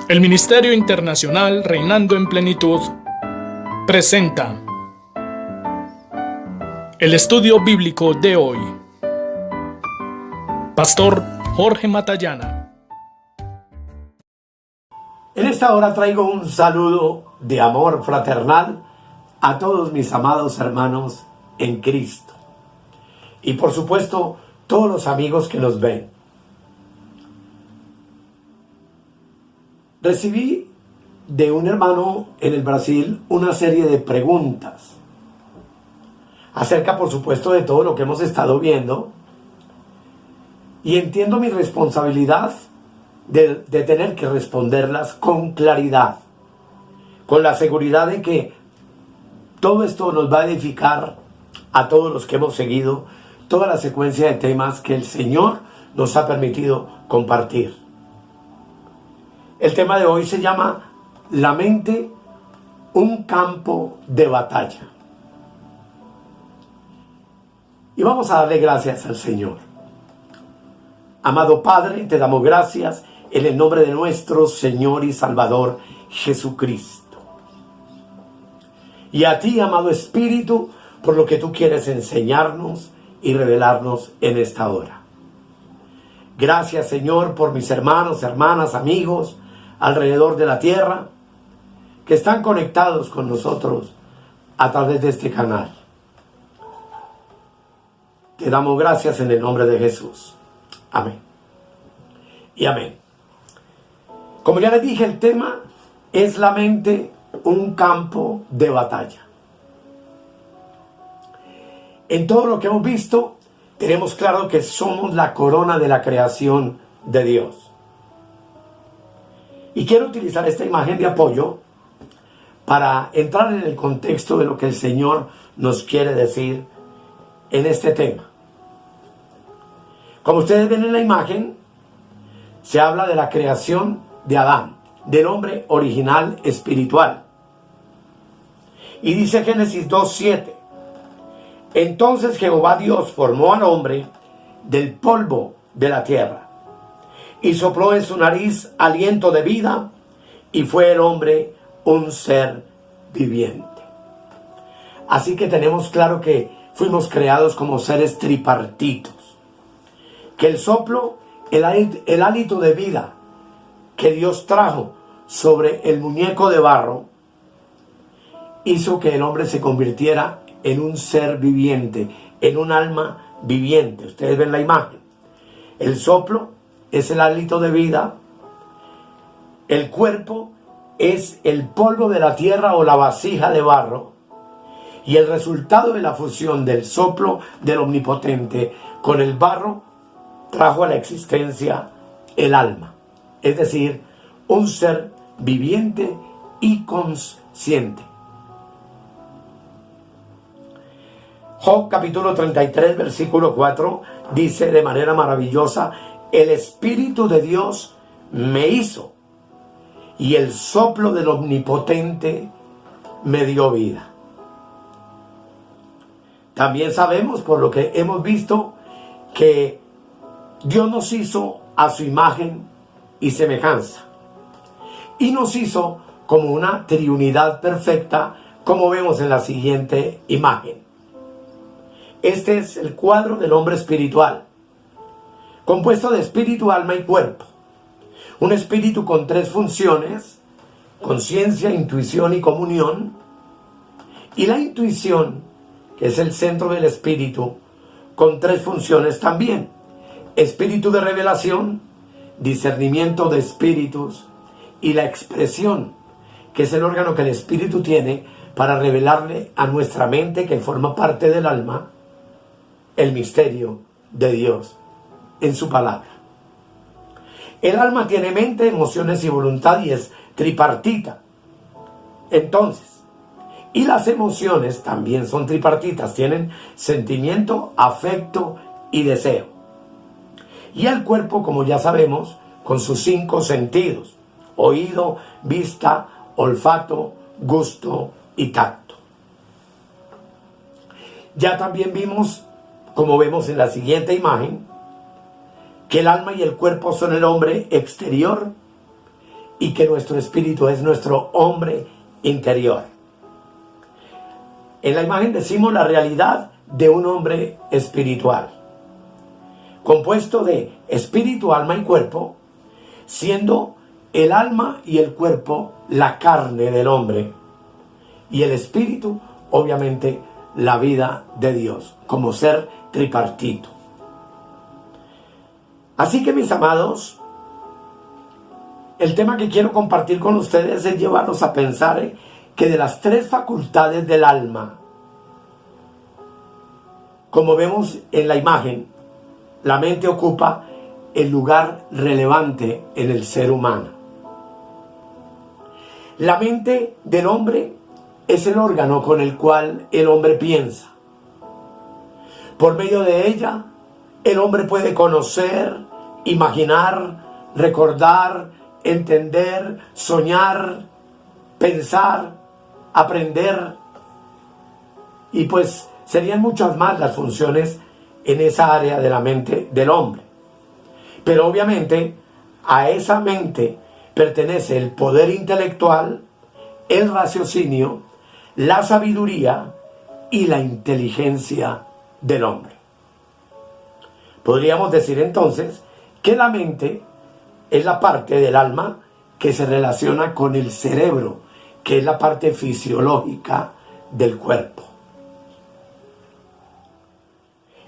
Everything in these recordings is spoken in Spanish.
El Ministerio Internacional Reinando en Plenitud presenta el estudio bíblico de hoy. Pastor Jorge Matallana. En esta hora traigo un saludo de amor fraternal a todos mis amados hermanos en Cristo. Y por supuesto, todos los amigos que nos ven. Recibí de un hermano en el Brasil una serie de preguntas acerca, por supuesto, de todo lo que hemos estado viendo, y entiendo mi responsabilidad de tener que responderlas con claridad, con la seguridad de que todo esto nos va a edificar a todos los que hemos seguido toda la secuencia de temas que el Señor nos ha permitido compartir. El tema de hoy se llama La mente, un campo de batalla. Y vamos a darle gracias al Señor. Amado Padre, te damos gracias en el nombre de nuestro Señor y Salvador Jesucristo. Y a ti, amado Espíritu, por lo que tú quieres enseñarnos y revelarnos en esta hora. Gracias, Señor, por mis hermanos, hermanas, amigos alrededor de la tierra que están conectados con nosotros a través de este canal. Te damos gracias en el nombre de Jesús. Amén. Y amén. Como ya les dije, el tema es la mente, un campo de batalla. En todo lo que hemos visto, tenemos claro que somos la corona de la creación de Dios. Y quiero utilizar esta imagen de apoyo para entrar en el contexto de lo que el Señor nos quiere decir en este tema. Como ustedes ven en la imagen, se habla de la creación de Adán, del hombre original espiritual. Y dice Génesis 2:7. Entonces Jehová Dios formó al hombre del polvo de la tierra y sopló en su nariz aliento de vida, y fue el hombre un ser viviente. Así que tenemos claro que fuimos creados como seres tripartitos. Que el soplo, el hálito de vida que Dios trajo sobre el muñeco de barro, hizo que el hombre se convirtiera en un ser viviente, en un alma viviente. Ustedes ven la imagen. El soplo es el hálito de vida. El cuerpo es el polvo de la tierra o la vasija de barro. Y el resultado de la fusión del soplo del Omnipotente con el barro trajo a la existencia el alma. Es decir, un ser viviente y consciente. Job capítulo 33 versículo 4 dice de manera maravillosa: el Espíritu de Dios me hizo y el soplo del Omnipotente me dio vida. También sabemos, por lo que hemos visto, que Dios nos hizo a su imagen y semejanza, y nos hizo como una triunidad perfecta, como vemos en la siguiente imagen. Este es el cuadro del hombre espiritual, compuesto de espíritu, alma y cuerpo. Un espíritu con tres funciones: conciencia, intuición y comunión. Y la intuición, que es el centro del espíritu, con tres funciones también: espíritu de revelación, discernimiento de espíritus, y la expresión, que es el órgano que el espíritu tiene para revelarle a nuestra mente, que forma parte del alma, el misterio de Dios en su palabra. El alma tiene mente, emociones y voluntad, y es tripartita. Entonces, y las emociones también son tripartitas, tienen sentimiento, afecto y deseo. Y el cuerpo, como ya sabemos, con sus 5 sentidos: oído, vista, olfato, gusto y tacto. Ya también vimos, como vemos en la siguiente imagen, que el alma y el cuerpo son el hombre exterior y que nuestro espíritu es nuestro hombre interior. En la imagen decimos la realidad de un hombre espiritual, compuesto de espíritu, alma y cuerpo, siendo el alma y el cuerpo la carne del hombre y el espíritu, obviamente, la vida de Dios, como ser tripartito. Así que, mis amados, el tema que quiero compartir con ustedes es llevarlos a pensar que de las tres facultades del alma, como vemos en la imagen, la mente ocupa el lugar relevante en el ser humano. La mente del hombre es el órgano con el cual el hombre piensa. Por medio de ella, el hombre puede conocer, imaginar, recordar, entender, soñar, pensar, aprender, y pues serían muchas más las funciones en esa área de la mente del hombre. Pero obviamente a esa mente pertenece el poder intelectual, el raciocinio, la sabiduría y la inteligencia del hombre. Podríamos decir entonces que la mente es la parte del alma que se relaciona con el cerebro, que es la parte fisiológica del cuerpo.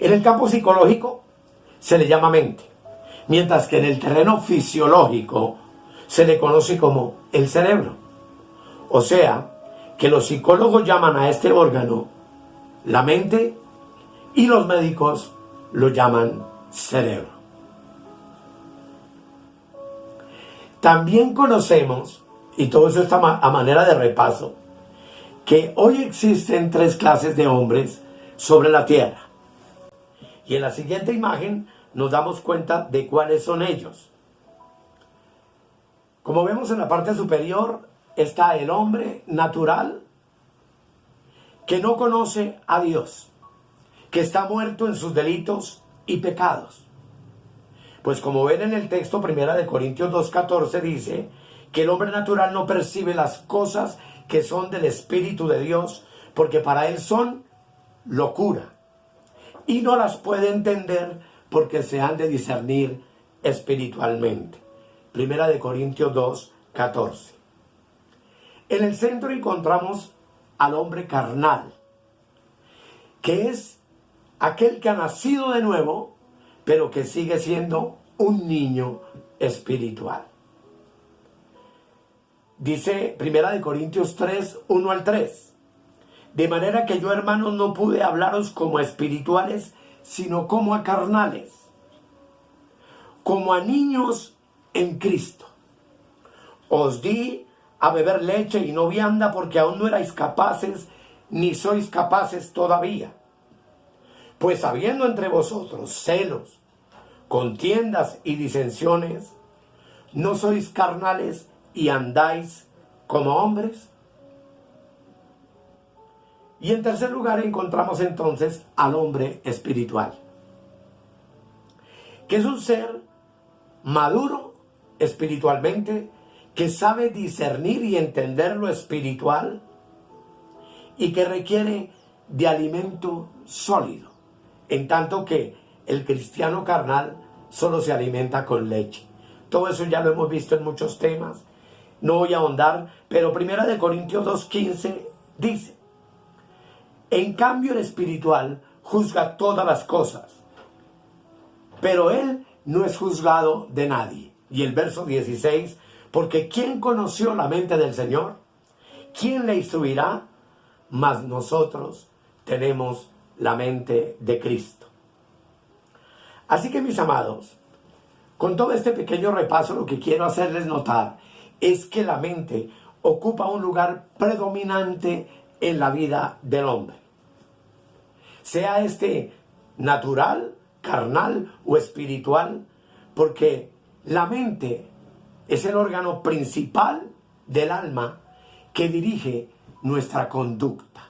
En el campo psicológico se le llama mente, mientras que en el terreno fisiológico se le conoce como el cerebro. O sea, que los psicólogos llaman a este órgano la mente y los médicos lo llaman cerebro. También conocemos, y todo eso está a manera de repaso, que hoy existen tres clases de hombres sobre la tierra. Y en la siguiente imagen nos damos cuenta de cuáles son ellos. Como vemos en la parte superior está el hombre natural que no conoce a Dios, que está muerto en sus delitos y pecados. Pues como ven en el texto 1 Corintios 2:14 dice que el hombre natural no percibe las cosas que son del Espíritu de Dios, porque para él son locura, y no las puede entender porque se han de discernir espiritualmente. 1 Corintios 2:14. En el centro encontramos al hombre carnal, que es aquel que ha nacido de nuevo, pero que sigue siendo un niño espiritual. Dice 1 Corintios 3, 1 al 3. De manera que yo, hermanos, no pude hablaros como a espirituales, sino como a carnales, como a niños en Cristo. Os di a beber leche y no vianda, porque aún no erais capaces, ni sois capaces todavía. Pues habiendo entre vosotros celos, contiendas y disensiones, ¿no sois carnales y andáis como hombres? Y en tercer lugar encontramos entonces al hombre espiritual, que es un ser maduro espiritualmente, que sabe discernir y entender lo espiritual y que requiere de alimento sólido, en tanto que el cristiano carnal solo se alimenta con leche. Todo eso ya lo hemos visto en muchos temas, no voy a ahondar, pero 1 Corintios 2:15 dice: en cambio el espiritual juzga todas las cosas, pero él no es juzgado de nadie. Y el verso 16, porque ¿quién conoció la mente del Señor? ¿Quién le instruirá? Mas nosotros tenemos la mente de Cristo. Así que, mis amados, con todo este pequeño repaso, lo que quiero hacerles notar es que la mente ocupa un lugar predominante en la vida del hombre, sea este natural, carnal o espiritual, porque la mente es el órgano principal del alma que dirige nuestra conducta.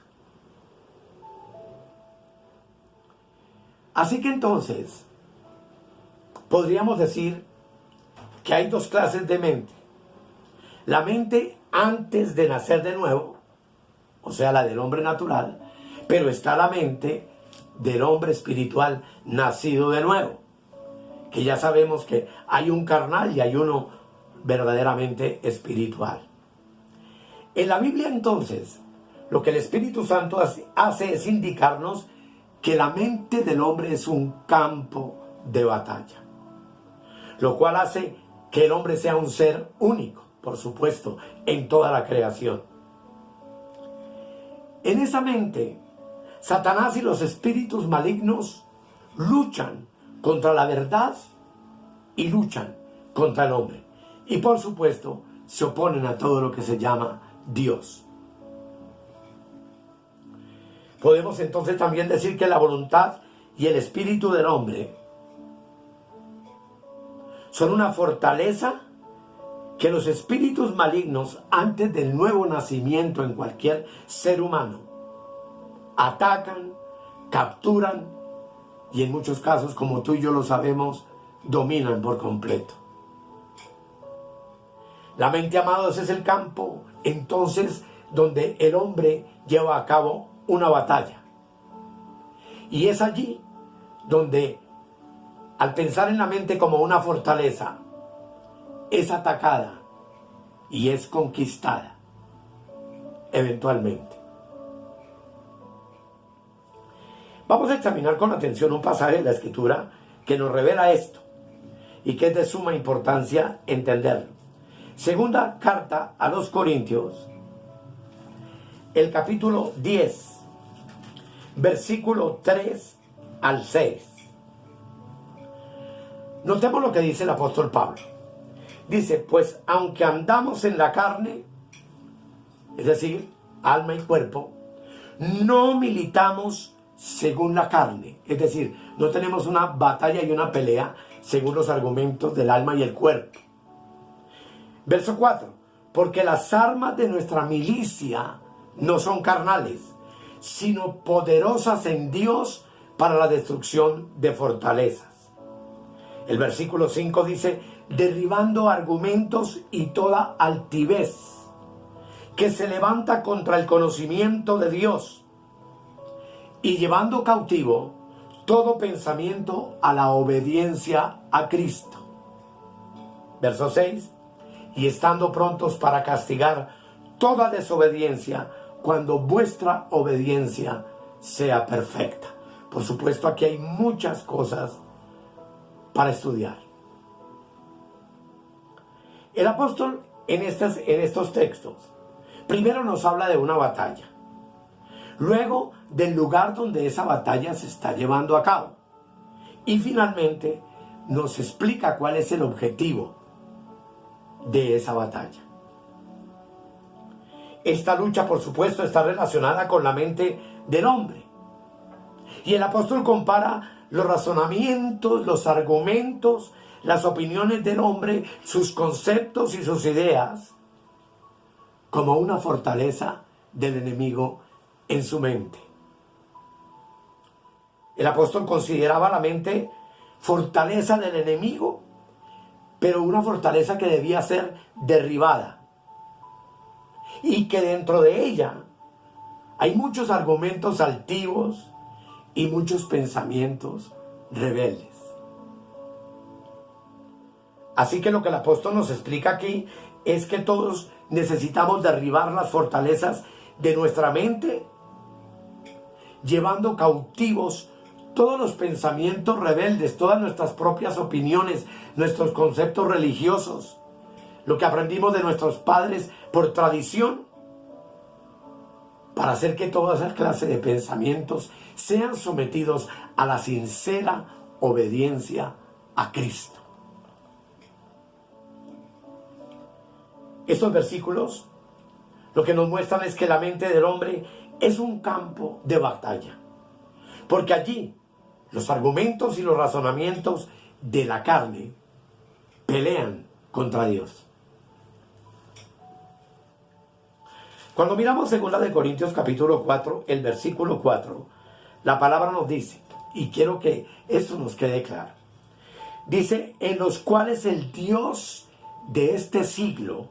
Así que entonces podríamos decir que hay dos clases de mente: La mente antes de nacer de nuevo, o sea, la del hombre natural, pero está la mente del hombre espiritual nacido de nuevo, que ya sabemos que hay un carnal y hay uno verdaderamente espiritual. En la Biblia, entonces, lo que el Espíritu Santo hace es indicarnos que la mente del hombre es un campo de batalla, lo cual hace que el hombre sea un ser único, por supuesto, en toda la creación. En esa mente, Satanás y los espíritus malignos luchan contra la verdad y luchan contra el hombre. Y por supuesto, se oponen a todo lo que se llama Dios. Podemos entonces también decir que la voluntad y el espíritu del hombre son una fortaleza que los espíritus malignos, antes del nuevo nacimiento en cualquier ser humano, atacan, capturan y en muchos casos, como tú y yo lo sabemos, dominan por completo. La mente, amados, es el campo entonces donde el hombre lleva a cabo una batalla. Y es allí donde, al pensar en la mente como una fortaleza, es atacada y es conquistada eventualmente. Vamos a examinar con atención un pasaje de la Escritura que nos revela esto y que es de suma importancia entenderlo. Segunda carta a los Corintios, el capítulo 10, versículo 3 al 6. Notemos lo que dice el apóstol Pablo. Dice, pues aunque andamos en la carne, es decir, alma y cuerpo, no militamos según la carne. Es decir, no tenemos una batalla y una pelea según los argumentos del alma y el cuerpo. Verso 4. Porque las armas de nuestra milicia no son carnales, sino poderosas en Dios para la destrucción de fortalezas. El versículo 5 dice, derribando argumentos y toda altivez que se levanta contra el conocimiento de Dios y llevando cautivo todo pensamiento a la obediencia a Cristo. Verso 6, y estando prontos para castigar toda desobediencia cuando vuestra obediencia sea perfecta. Por supuesto, aquí hay muchas cosas para estudiar. El apóstol en estos textos primero nos habla de una batalla, luego del lugar donde esa batalla se está llevando a cabo y finalmente nos explica cuál es el objetivo de esa batalla. Esta lucha, por supuesto, está relacionada con la mente del hombre y el apóstol compara los razonamientos, los argumentos, las opiniones del hombre, sus conceptos y sus ideas como una fortaleza del enemigo en su mente. El apóstol consideraba la mente fortaleza del enemigo, pero una fortaleza que debía ser derribada y que dentro de ella hay muchos argumentos altivos y muchos pensamientos rebeldes. Así que lo que el apóstol nos explica aquí es que todos necesitamos derribar las fortalezas de nuestra mente, llevando cautivos todos los pensamientos rebeldes, todas nuestras propias opiniones, nuestros conceptos religiosos, lo que aprendimos de nuestros padres por tradición, para hacer que toda esa clase de pensamientos sean sometidos a la sincera obediencia a Cristo. Estos versículos lo que nos muestran es que la mente del hombre es un campo de batalla, porque allí los argumentos y los razonamientos de la carne pelean contra Dios. Cuando miramos 2 Corintios capítulo 4, el versículo 4, la palabra nos dice, y quiero que esto nos quede claro, dice, en los cuales el Dios de este siglo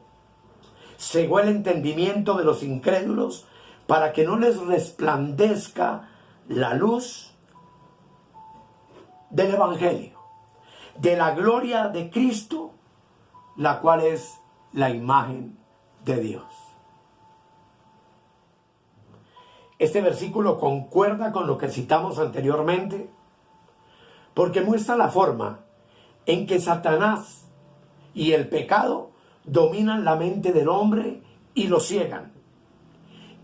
cegó el entendimiento de los incrédulos para que no les resplandezca la luz del Evangelio, de la gloria de Cristo, la cual es la imagen de Dios. Este versículo concuerda con lo que citamos anteriormente, porque muestra la forma en que Satanás y el pecado dominan la mente del hombre y lo ciegan,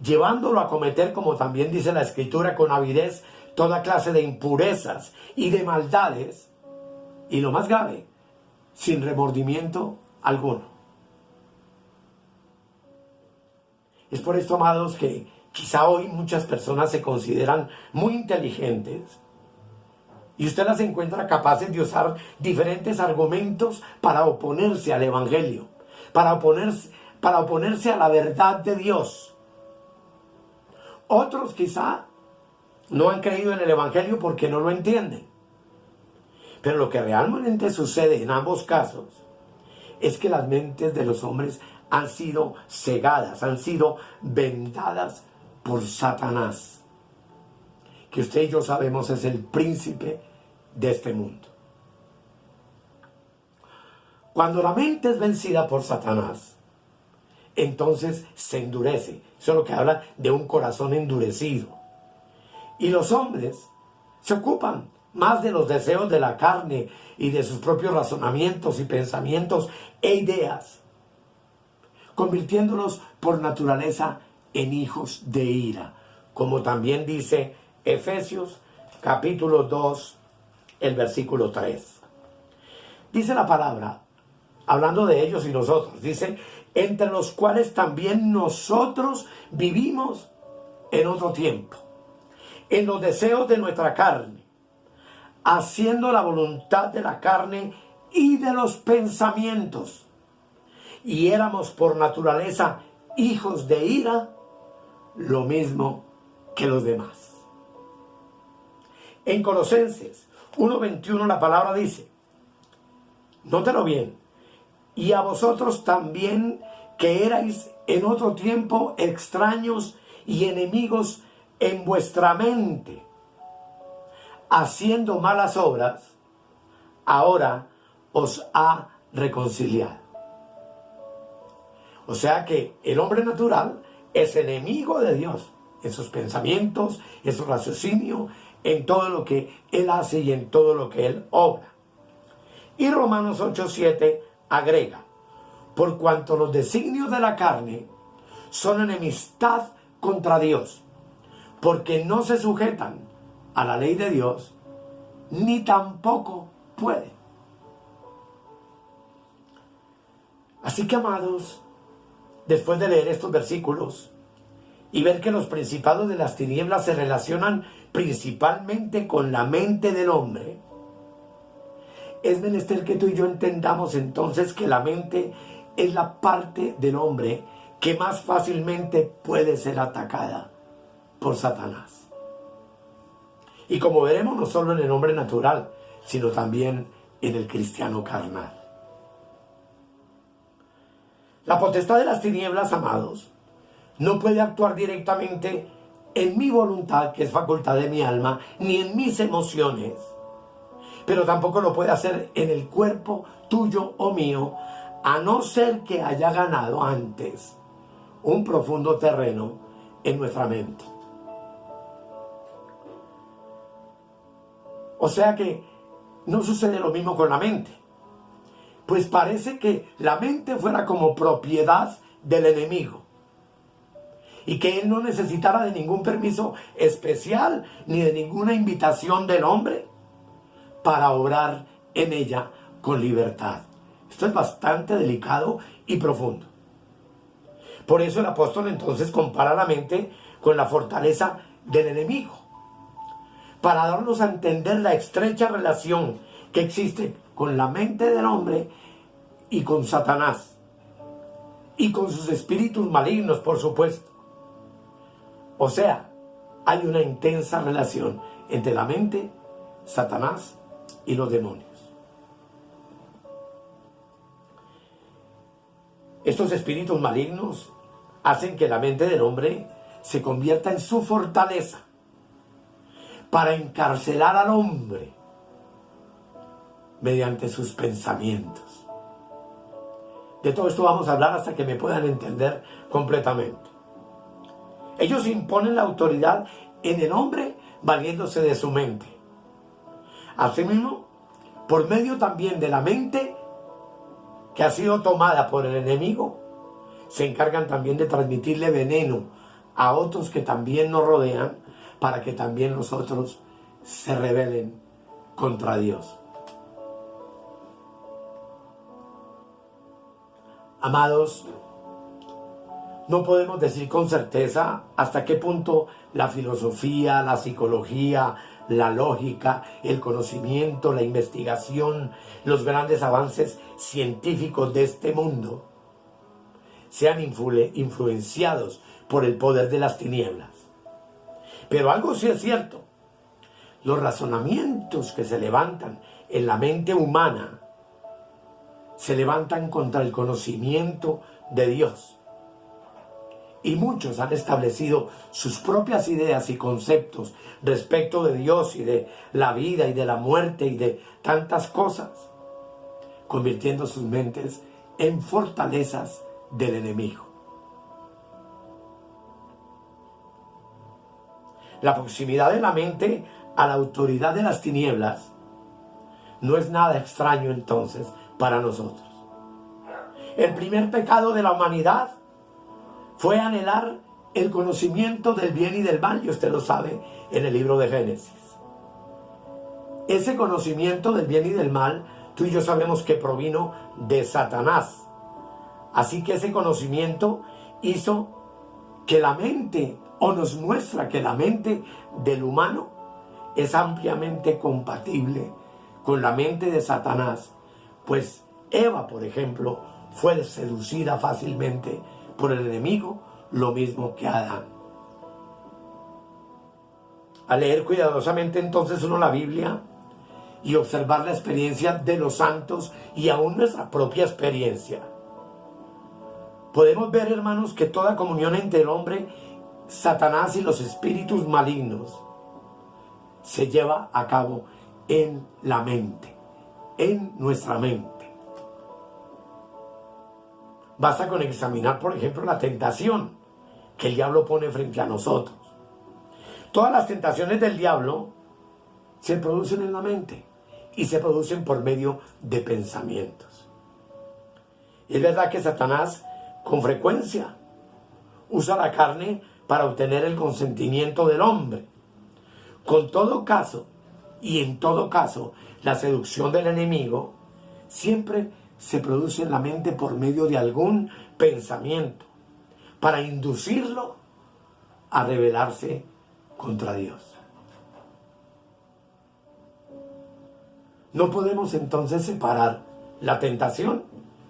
llevándolo a cometer, como también dice la Escritura, con avidez toda clase de impurezas y de maldades, y lo más grave, sin remordimiento alguno. Es por esto, amados, que quizá hoy muchas personas se consideran muy inteligentes y usted las encuentra capaces de usar diferentes argumentos para oponerse al Evangelio, para oponerse a la verdad de Dios. Otros quizá no han creído en el Evangelio porque no lo entienden. Pero lo que realmente sucede en ambos casos es que las mentes de los hombres han sido cegadas, han sido vendadas por Satanás, que usted y yo sabemos es el príncipe de este mundo. Cuando la mente es vencida por Satanás, entonces se endurece. Eso es lo que habla de un corazón endurecido. Y los hombres se ocupan más de los deseos de la carne y de sus propios razonamientos y pensamientos e ideas, convirtiéndolos por naturaleza en hijos de ira, como también dice Efesios capítulo 2, el versículo 3. Dice la palabra, hablando de ellos y nosotros, dice, entre los cuales también nosotros vivimos en otro tiempo, en los deseos de nuestra carne, haciendo la voluntad de la carne y de los pensamientos, y éramos por naturaleza hijos de ira, lo mismo que los demás. En Colosenses 1:21 la palabra dice, nótelo bien, y a vosotros también que erais en otro tiempo extraños y enemigos en vuestra mente, haciendo malas obras, ahora os ha reconciliado. O sea que el hombre natural es enemigo de Dios en sus pensamientos, en su raciocinio, en todo lo que él hace y en todo lo que él obra. Y Romanos 8:7 agrega, por cuanto los designios de la carne son enemistad contra Dios, porque no se sujetan a la ley de Dios, ni tampoco pueden. Así que, amados, después de leer estos versículos y ver que los principados de las tinieblas se relacionan principalmente con la mente del hombre, es menester que tú y yo entendamos entonces que la mente es la parte del hombre que más fácilmente puede ser atacada por Satanás. Y como veremos, no solo en el hombre natural, sino también en el cristiano carnal. La potestad de las tinieblas, amados, no puede actuar directamente en mi voluntad, que es facultad de mi alma, ni en mis emociones, pero tampoco lo puede hacer en el cuerpo tuyo o mío, a no ser que haya ganado antes un profundo terreno en nuestra mente. O sea que no sucede lo mismo con la mente. Pues parece que la mente fuera como propiedad del enemigo y que él no necesitara de ningún permiso especial ni de ninguna invitación del hombre para obrar en ella con libertad. Esto es bastante delicado y profundo. Por eso el apóstol entonces compara la mente con la fortaleza del enemigo, para darnos a entender la estrecha relación que existe con la mente del hombre y con Satanás, y con sus espíritus malignos, por supuesto. O sea, hay una intensa relación entre la mente, Satanás y los demonios. Estos espíritus malignos hacen que la mente del hombre se convierta en su fortaleza para encarcelar al hombre mediante sus pensamientos. De todo esto vamos a hablar hasta que me puedan entender completamente. Ellos imponen la autoridad en el hombre valiéndose de su mente. Asimismo, por medio también de la mente que ha sido tomada por el enemigo, se encargan también de transmitirle veneno a otros que también nos rodean, para que también los otros se rebelen contra Dios. Amados, no podemos decir con certeza hasta qué punto la filosofía, la psicología, la lógica, el conocimiento, la investigación, los grandes avances científicos de este mundo sean influenciados por el poder de las tinieblas. Pero algo sí es cierto: los razonamientos que se levantan en la mente humana se levantan contra el conocimiento de Dios. Y muchos han establecido sus propias ideas y conceptos respecto de Dios y de la vida y de la muerte y de tantas cosas, convirtiendo sus mentes en fortalezas del enemigo. La proximidad de la mente a la autoridad de las tinieblas no es nada extraño entonces para nosotros. El primer pecado de la humanidad fue anhelar el conocimiento del bien y del mal, y usted lo sabe en el libro de Génesis. Ese conocimiento del bien y del mal, tú y yo sabemos que provino de Satanás. Así que ese conocimiento hizo que la mente, o nos muestra que la mente del humano es ampliamente compatible con la mente de Satanás, pues Eva, por ejemplo, fue seducida fácilmente por el enemigo, lo mismo que Adán. Al leer cuidadosamente entonces uno la Biblia y observar la experiencia de los santos y aún nuestra propia experiencia, podemos ver, hermanos, que toda comunión entre el hombre, Satanás y los espíritus malignos se lleva a cabo en la mente, en nuestra mente. Basta con examinar, por ejemplo, la tentación que el diablo pone frente a nosotros. Todas las tentaciones del diablo se producen en la mente y se producen por medio de pensamientos. Y es verdad que Satanás con frecuencia usa la carne para obtener el consentimiento del hombre. Con todo caso, y en todo caso, la seducción del enemigo siempre se produce en la mente por medio de algún pensamiento, para inducirlo a rebelarse contra Dios. No podemos entonces separar la tentación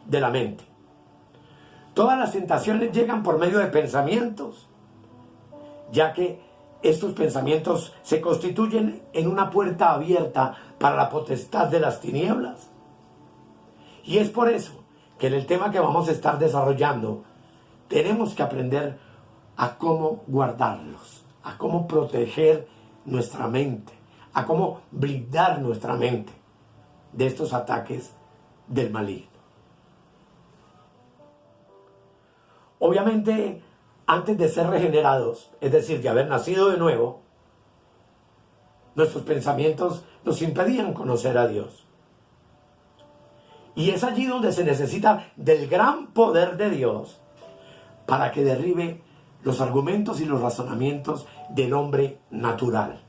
de la mente. Todas las tentaciones llegan por medio de pensamientos, ya que estos pensamientos se constituyen en una puerta abierta para la potestad de las tinieblas. Y es por eso que en el tema que vamos a estar desarrollando tenemos que aprender a cómo guardarlos, a cómo proteger nuestra mente, a cómo blindar nuestra mente de estos ataques del maligno. Obviamente, antes de ser regenerados, es decir, de haber nacido de nuevo, nuestros pensamientos nos impedían conocer a Dios. Y es allí donde se necesita del gran poder de Dios para que derribe los argumentos y los razonamientos del hombre natural.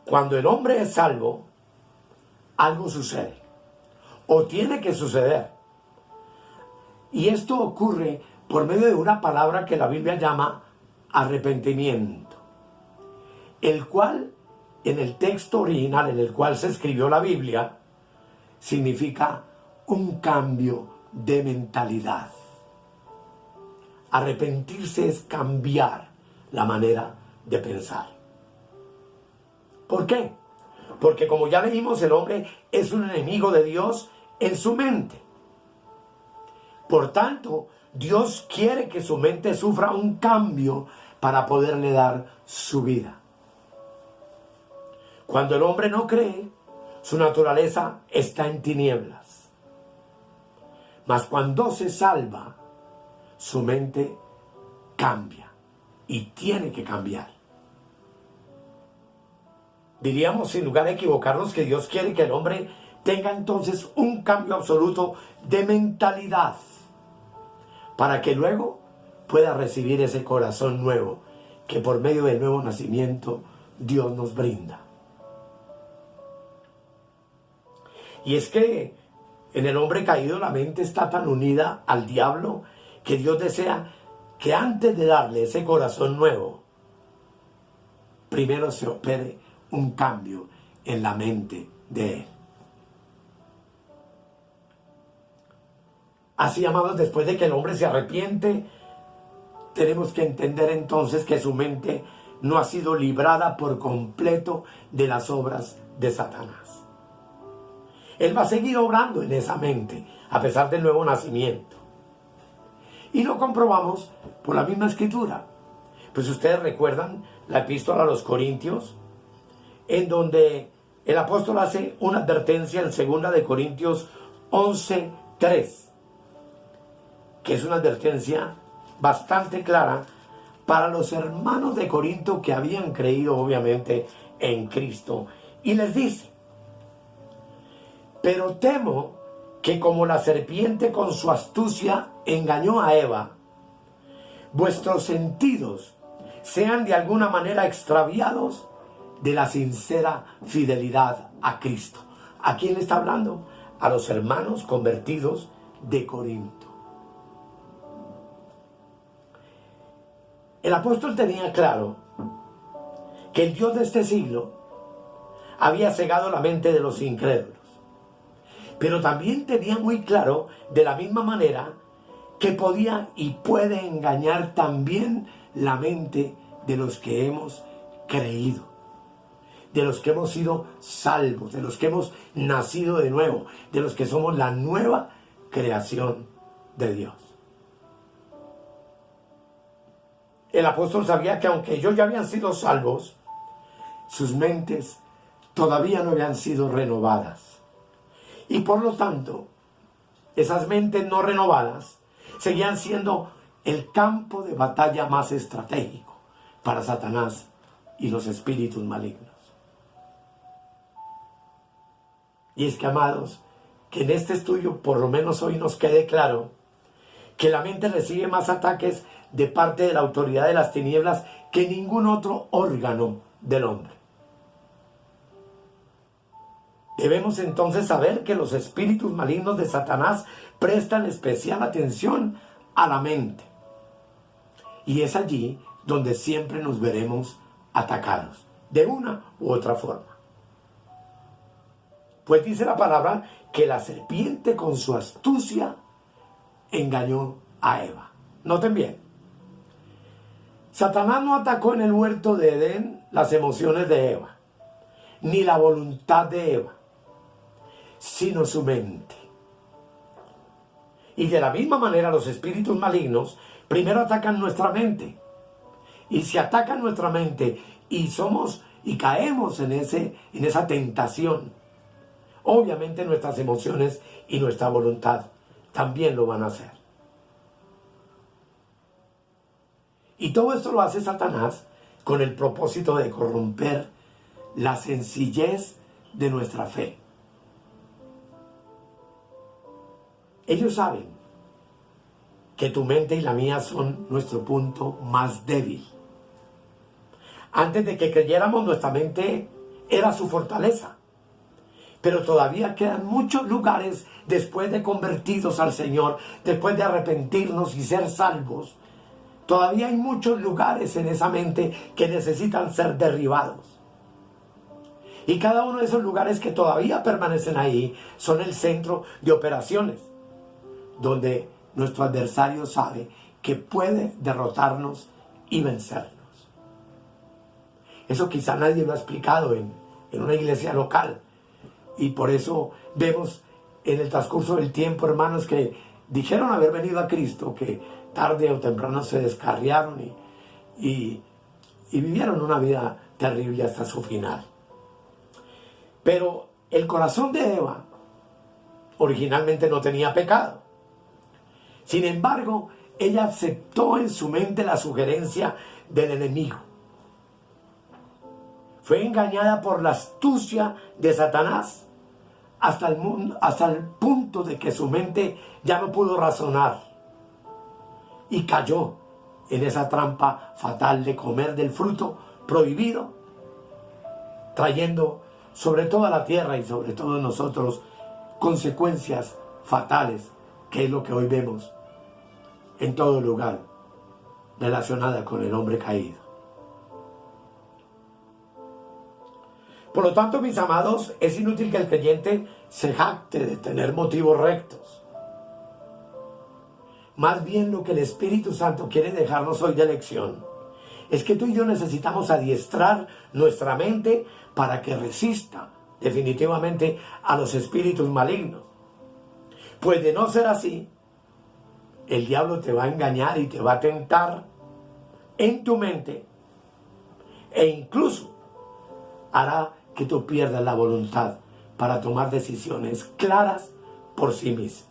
Cuando el hombre es salvo, algo sucede, o tiene que suceder. Y esto ocurre por medio de una palabra que la Biblia llama arrepentimiento, el cual, en el texto original en el cual se escribió la Biblia, significa un cambio de mentalidad. Arrepentirse es cambiar la manera de pensar. ¿Por qué? Porque, como ya leímos, el hombre es un enemigo de Dios en su mente. Por tanto, Dios quiere que su mente sufra un cambio para poderle dar su vida. Cuando el hombre no cree, su naturaleza está en tinieblas. Mas cuando se salva, su mente cambia y tiene que cambiar. Diríamos sin lugar a equivocarnos que Dios quiere que el hombre tenga entonces un cambio absoluto de mentalidad para que luego pueda recibir ese corazón nuevo que por medio del nuevo nacimiento Dios nos brinda. Y es que en el hombre caído la mente está tan unida al diablo que Dios desea que antes de darle ese corazón nuevo, primero se opere un cambio en la mente de él. Así, amados, después de que el hombre se arrepiente, tenemos que entender entonces que su mente no ha sido librada por completo de las obras de Satanás. Él va a seguir obrando en esa mente a pesar del nuevo nacimiento. Y lo comprobamos por la misma escritura. Pues ustedes recuerdan la epístola a los Corintios, en donde el apóstol hace una advertencia en 2 de Corintios 11:3, que es una advertencia bastante clara para los hermanos de Corinto que habían creído obviamente en Cristo. Y les dice: pero temo que como la serpiente con su astucia engañó a Eva, vuestros sentidos sean de alguna manera extraviados de la sincera fidelidad a Cristo. ¿A quién le está hablando? A los hermanos convertidos de Corinto. El apóstol tenía claro que el Dios de este siglo había cegado la mente de los incrédulos, pero también tenía muy claro de la misma manera que podía y puede engañar también la mente de los que hemos creído, de los que hemos sido salvos, de los que hemos nacido de nuevo, de los que somos la nueva creación de Dios. El apóstol sabía que aunque ellos ya habían sido salvos, sus mentes todavía no habían sido renovadas. Y por lo tanto, esas mentes no renovadas seguían siendo el campo de batalla más estratégico para Satanás y los espíritus malignos. Y es que, amados, que en este estudio por lo menos hoy nos quede claro que la mente recibe más ataques de parte de la autoridad de las tinieblas que ningún otro órgano del hombre. Debemos entonces saber que los espíritus malignos de Satanás prestan especial atención a la mente. Y es allí donde siempre nos veremos atacados, de una u otra forma. Pues dice la palabra que la serpiente con su astucia engañó a Eva. Noten bien. Satanás no atacó en el huerto de Edén las emociones de Eva, ni la voluntad de Eva, sino su mente. Y de la misma manera los espíritus malignos primero atacan nuestra mente. Y si atacan nuestra mente y caemos en esa tentación, obviamente nuestras emociones y nuestra voluntad también lo van a hacer. Y todo esto lo hace Satanás con el propósito de corromper la sencillez de nuestra fe. Ellos saben que tu mente y la mía son nuestro punto más débil. Antes de que creyéramos, nuestra mente era su fortaleza. Pero todavía quedan muchos lugares después de convertidos al Señor, después de arrepentirnos y ser salvos. Todavía hay muchos lugares en esa mente que necesitan ser derribados. Y cada uno de esos lugares que todavía permanecen ahí son el centro de operaciones, donde nuestro adversario sabe que puede derrotarnos y vencernos. Eso quizá nadie lo ha explicado en una iglesia local. Y por eso vemos en el transcurso del tiempo, hermanos, que dijeron haber venido a Cristo, que tarde o temprano se descarriaron y vivieron una vida terrible hasta su final. Pero el corazón de Eva originalmente no tenía pecado. Sin embargo, ella aceptó en su mente la sugerencia del enemigo. Fue engañada por la astucia de Satanás hasta el punto de que su mente ya no pudo razonar y cayó en esa trampa fatal de comer del fruto prohibido, trayendo sobre toda la tierra y sobre todos nosotros consecuencias fatales, que es lo que hoy vemos en todo lugar relacionada con el hombre caído. Por lo tanto, mis amados, es inútil que el creyente se jacte de tener motivos rectos. Más bien lo que el Espíritu Santo quiere dejarnos hoy de lección es que tú y yo necesitamos adiestrar nuestra mente para que resista definitivamente a los espíritus malignos. Pues de no ser así, el diablo te va a engañar y te va a tentar en tu mente e incluso hará que tú pierdas la voluntad para tomar decisiones claras por sí mismo.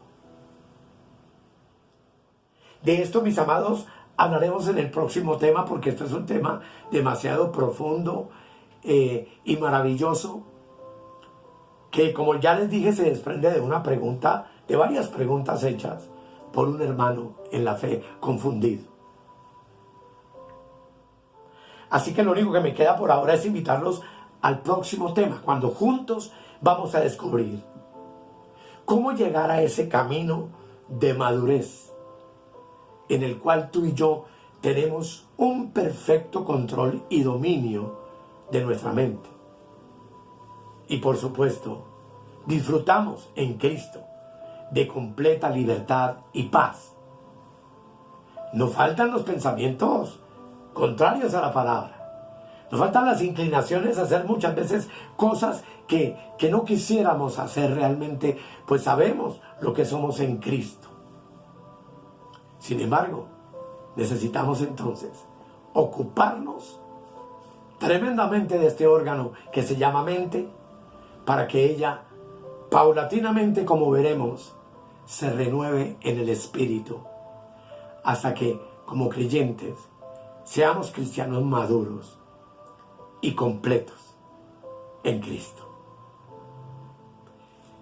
De esto, mis amados, hablaremos en el próximo tema, porque este es un tema demasiado profundo y maravilloso, que, como ya les dije, se desprende de una pregunta, de varias preguntas hechas por un hermano en la fe confundido. Así que lo único que me queda por ahora es invitarlos al próximo tema, cuando juntos vamos a descubrir cómo llegar a ese camino de madurez en el cual tú y yo tenemos un perfecto control y dominio de nuestra mente. Y por supuesto, disfrutamos en Cristo de completa libertad y paz. Nos faltan los pensamientos contrarios a la palabra. Nos faltan las inclinaciones a hacer muchas veces cosas que no quisiéramos hacer realmente, pues sabemos lo que somos en Cristo. Sin embargo, necesitamos entonces ocuparnos tremendamente de este órgano que se llama mente, para que ella, paulatinamente, como veremos, se renueve en el espíritu, hasta que, como creyentes, seamos cristianos maduros y completos en Cristo.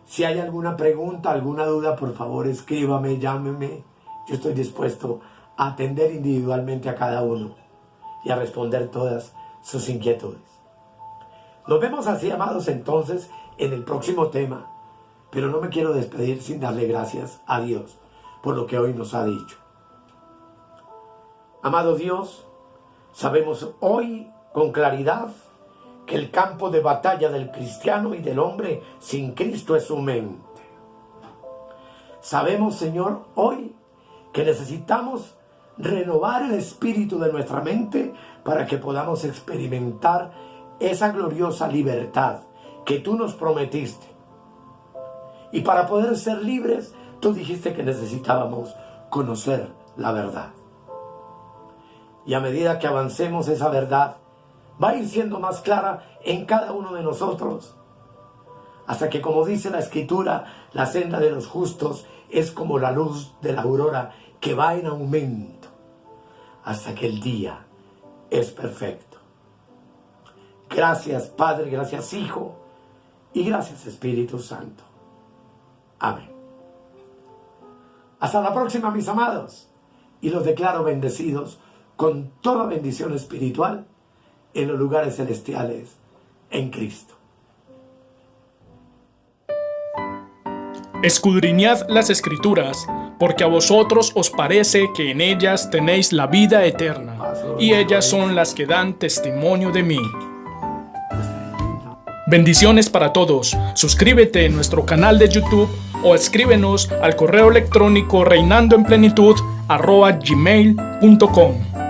Si hay alguna pregunta, alguna duda, por favor escríbame, llámeme. Yo estoy dispuesto a atender individualmente a cada uno y a responder todas sus inquietudes. Nos vemos así, amados, entonces, en el próximo tema, pero no me quiero despedir sin darle gracias a Dios por lo que hoy nos ha dicho. Amado Dios, sabemos hoy con claridad que el campo de batalla del cristiano y del hombre sin Cristo es su mente. Sabemos, Señor, hoy que necesitamos renovar el espíritu de nuestra mente para que podamos experimentar esa gloriosa libertad que tú nos prometiste. Y para poder ser libres, tú dijiste que necesitábamos conocer la verdad. Y a medida que avancemos, esa verdad va a ir siendo más clara en cada uno de nosotros, hasta que, como dice la Escritura, la senda de los justos es como la luz de la aurora que va en aumento hasta que el día es perfecto. Gracias, Padre, gracias, Hijo, y gracias, Espíritu Santo. Amén. Hasta la próxima, mis amados, y los declaro bendecidos con toda bendición espiritual en los lugares celestiales en Cristo. Escudriñad las Escrituras, porque a vosotros os parece que en ellas tenéis la vida eterna, y ellas son las que dan testimonio de mí. Bendiciones para todos. Suscríbete en nuestro canal de YouTube o escríbenos al correo electrónico reinandoenplenitud@gmail.com.